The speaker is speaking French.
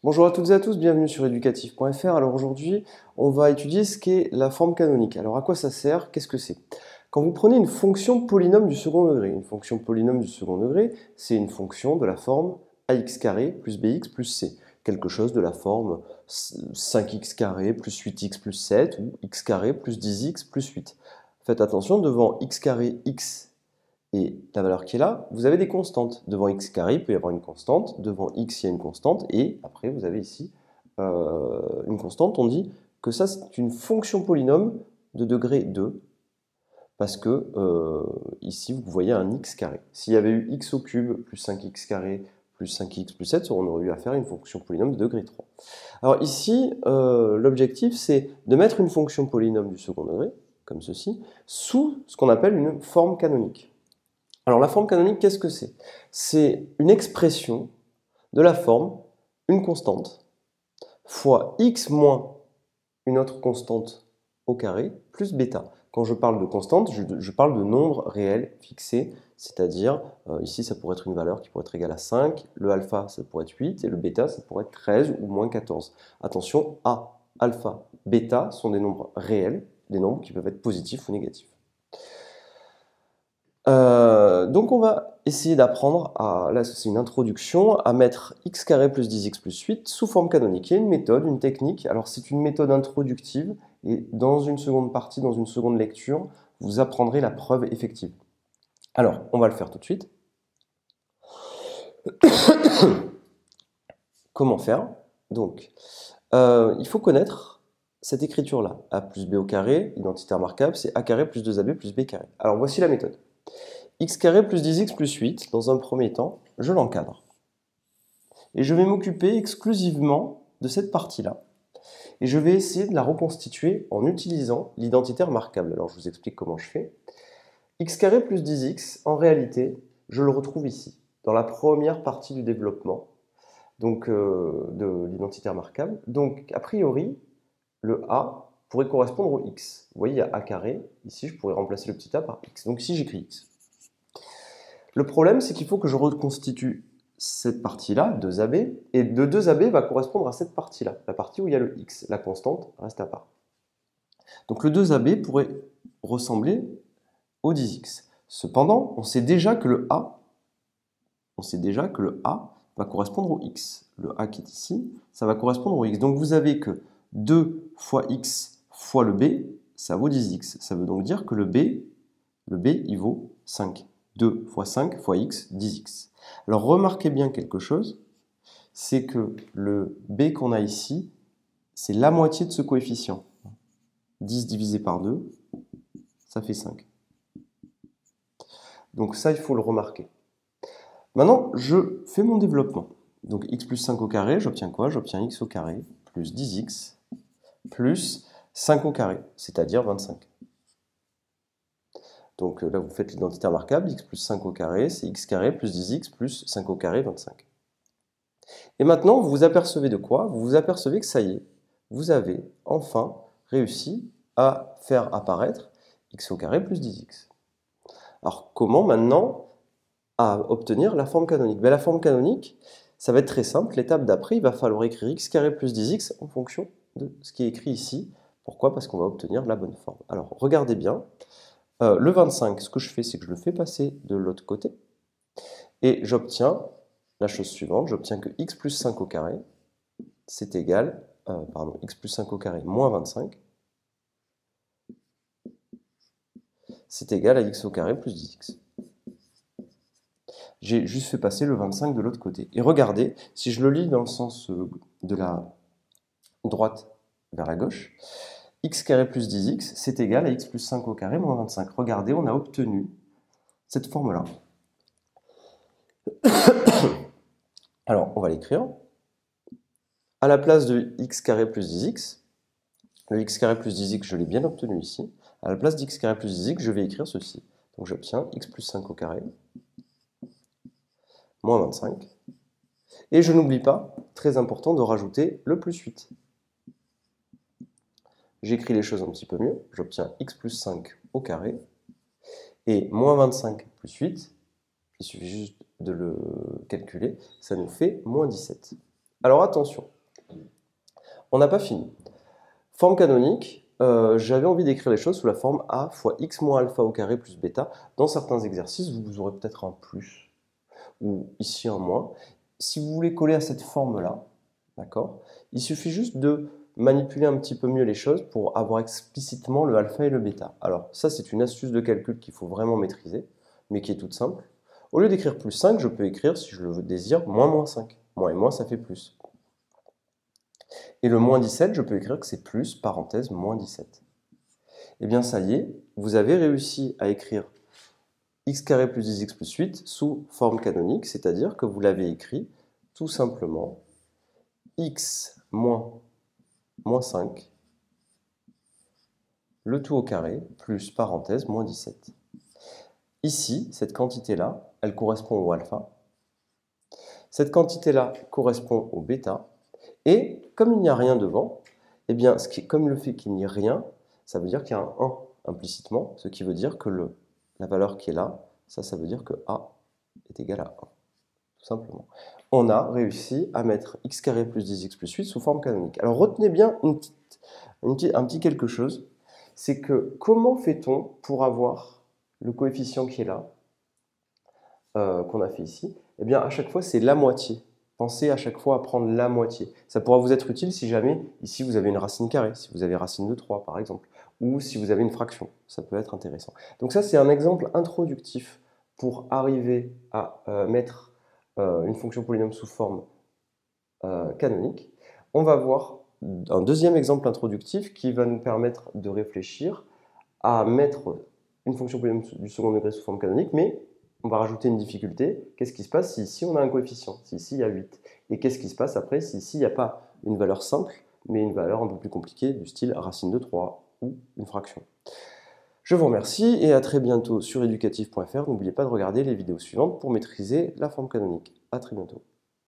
Bonjour à toutes et à tous, bienvenue sur educatif.fr. Alors aujourd'hui, on va étudier ce qu'est la forme canonique. Alors à quoi ça sert? Qu'est-ce que c'est? Quand vous prenez une fonction polynôme du second degré, une fonction polynôme du second degré, c'est une fonction de la forme ax carré plus bx plus c. Quelque chose de la forme 5x carré plus 8x plus 7 ou x carré plus 10x plus 8. Faites attention, devant x carré x et la valeur qui est là, vous avez des constantes. Devant x carré, il peut y avoir une constante. Devant x, il y a une constante. Et après, vous avez ici une constante. On dit que ça, c'est une fonction polynôme de degré 2. Parce que ici, vous voyez un x carré. S'il y avait eu x au cube plus 5x carré plus 5x plus 7, on aurait eu à faire une fonction polynôme de degré 3. Alors ici, l'objectif, c'est de mettre une fonction polynôme du second degré, comme ceci, sous ce qu'on appelle une forme canonique. Alors la forme canonique, qu'est-ce que c'est? C'est une expression de la forme, une constante, fois x moins une autre constante au carré, plus bêta. Quand je parle de constante, je parle de nombre réel fixé, c'est-à-dire, ici ça pourrait être une valeur qui pourrait être égale à 5, le alpha ça pourrait être 8, et le bêta ça pourrait être 13 ou moins 14. Attention, A, alpha, bêta sont des nombres réels, des nombres qui peuvent être positifs ou négatifs. Donc on va essayer d'apprendre là c'est une introduction, à mettre x carré plus 10x plus 8 sous forme canonique. Il y a une méthode, une technique, alors c'est une méthode introductive, et dans une seconde partie, dans une seconde lecture, vous apprendrez la preuve effective. Alors, on va le faire tout de suite. Comment faire? Donc, il faut connaître cette écriture-là. A plus b au carré, identité remarquable, c'est a carré plus 2ab plus b carré. Alors voici la méthode. X carré plus 10x plus 8, dans un premier temps, je l'encadre. Et je vais m'occuper exclusivement de cette partie-là. Et je vais essayer de la reconstituer en utilisant l'identité remarquable. Alors je vous explique comment je fais. X carré plus 10x, en réalité, je le retrouve ici, dans la première partie du développement donc, de l'identité remarquable. Donc a priori, le a pourrait correspondre au x. Vous voyez, il y a a carré. Ici, je pourrais remplacer le petit a par x. Donc ici, j'écris x. Le problème, c'est qu'il faut que je reconstitue cette partie-là, 2ab, et de 2ab va correspondre à cette partie-là, la partie où il y a le x. La constante reste à part. Donc le 2ab pourrait ressembler au 10x. Cependant, on sait déjà que le a va correspondre au x. Le a qui est ici, ça va correspondre au x. Donc vous avez que 2 fois x fois le b, ça vaut 10x. Ça veut donc dire que le b, il vaut 5. 2 fois 5 fois x, 10x. Alors remarquez bien quelque chose, c'est que le b qu'on a ici, c'est la moitié de ce coefficient. 10 divisé par 2, ça fait 5. Donc ça, il faut le remarquer. Maintenant, je fais mon développement. Donc x plus 5 au carré, j'obtiens quoi? J'obtiens x au carré plus 10x plus 5 au carré, c'est-à-dire 25. Donc là, vous faites l'identité remarquable, x plus 5 au carré, c'est x carré plus 10x plus 5 au carré, 25. Et maintenant, vous vous apercevez de quoi? Vous vous apercevez que ça y est, vous avez enfin réussi à faire apparaître x au carré plus 10x. Alors comment maintenant à obtenir la forme canonique? La forme canonique, ça va être très simple. L'étape d'après, il va falloir écrire x carré plus 10x en fonction de ce qui est écrit ici. Pourquoi? Parce qu'on va obtenir la bonne forme. Alors regardez bien. Le 25, ce que je fais, c'est que je le fais passer de l'autre côté. Et j'obtiens la chose suivante. J'obtiens que x plus 5 au carré, c'est égal, x plus 5 au carré moins 25, c'est égal à x au carré plus 10x. J'ai juste fait passer le 25 de l'autre côté. Et regardez, si je le lis dans le sens de la droite vers la gauche, x carré plus 10x, c'est égal à x plus 5 au carré moins 25. Regardez, on a obtenu cette forme-là. Alors, on va l'écrire. À la place de x carré plus 10x, le x carré plus 10x, je l'ai bien obtenu ici. À la place d'x carré plus 10x, je vais écrire ceci. Donc j'obtiens x plus 5 au carré moins 25. Et je n'oublie pas, très important, de rajouter le plus 8. J'écris les choses un petit peu mieux. J'obtiens x plus 5 au carré et moins 25 plus 8. Il suffit juste de le calculer. Ça nous fait moins 17. Alors attention, on n'a pas fini. Forme canonique, j'avais envie d'écrire les choses sous la forme a fois x moins alpha au carré plus bêta. Dans certains exercices, vous aurez peut-être un plus, ou ici un moins. Si vous voulez coller à cette forme-là, d'accord, il suffit juste de manipuler un petit peu mieux les choses pour avoir explicitement le alpha et le bêta. Alors ça, c'est une astuce de calcul qu'il faut vraiment maîtriser, mais qui est toute simple. Au lieu d'écrire plus 5, je peux écrire, si je le désire, moins 5. Moins et moins, ça fait plus. Et le moins 17, je peux écrire que c'est plus, parenthèse, moins 17. Eh bien, ça y est, vous avez réussi à écrire x carré plus 10x plus 8 sous forme canonique, c'est-à-dire que vous l'avez écrit tout simplement x moins 5, le tout au carré, plus, parenthèse, moins 17. Ici, cette quantité-là, elle correspond au alpha. Cette quantité-là correspond au bêta. Et comme il n'y a rien devant, eh bien, comme le fait qu'il n'y ait rien, ça veut dire qu'il y a un 1 implicitement, ce qui veut dire que la valeur qui est là, ça veut dire que A est égal à 1, tout simplement. On a réussi à mettre x carré plus 10x plus 8 sous forme canonique. Alors retenez bien un petit quelque chose, c'est que comment fait-on pour avoir le coefficient qui est là, qu'on a fait ici? Eh bien, à chaque fois, c'est la moitié. Pensez à chaque fois à prendre la moitié. Ça pourra vous être utile si jamais, ici, vous avez une racine carrée, si vous avez racine de 3, par exemple, ou si vous avez une fraction. Ça peut être intéressant. Donc ça, c'est un exemple introductif pour arriver à mettre une fonction polynôme sous forme canonique. On va voir un deuxième exemple introductif qui va nous permettre de réfléchir à mettre une fonction polynôme du second degré sous forme canonique, mais on va rajouter une difficulté. Qu'est-ce qui se passe si ici on a un coefficient, si ici il y a 8? Et qu'est-ce qui se passe après si ici il n'y a pas une valeur simple, mais une valeur un peu plus compliquée du style racine de 3 ou une fraction? Je vous remercie et à très bientôt sur educatif.fr. N'oubliez pas de regarder les vidéos suivantes pour maîtriser la forme canonique. À très bientôt.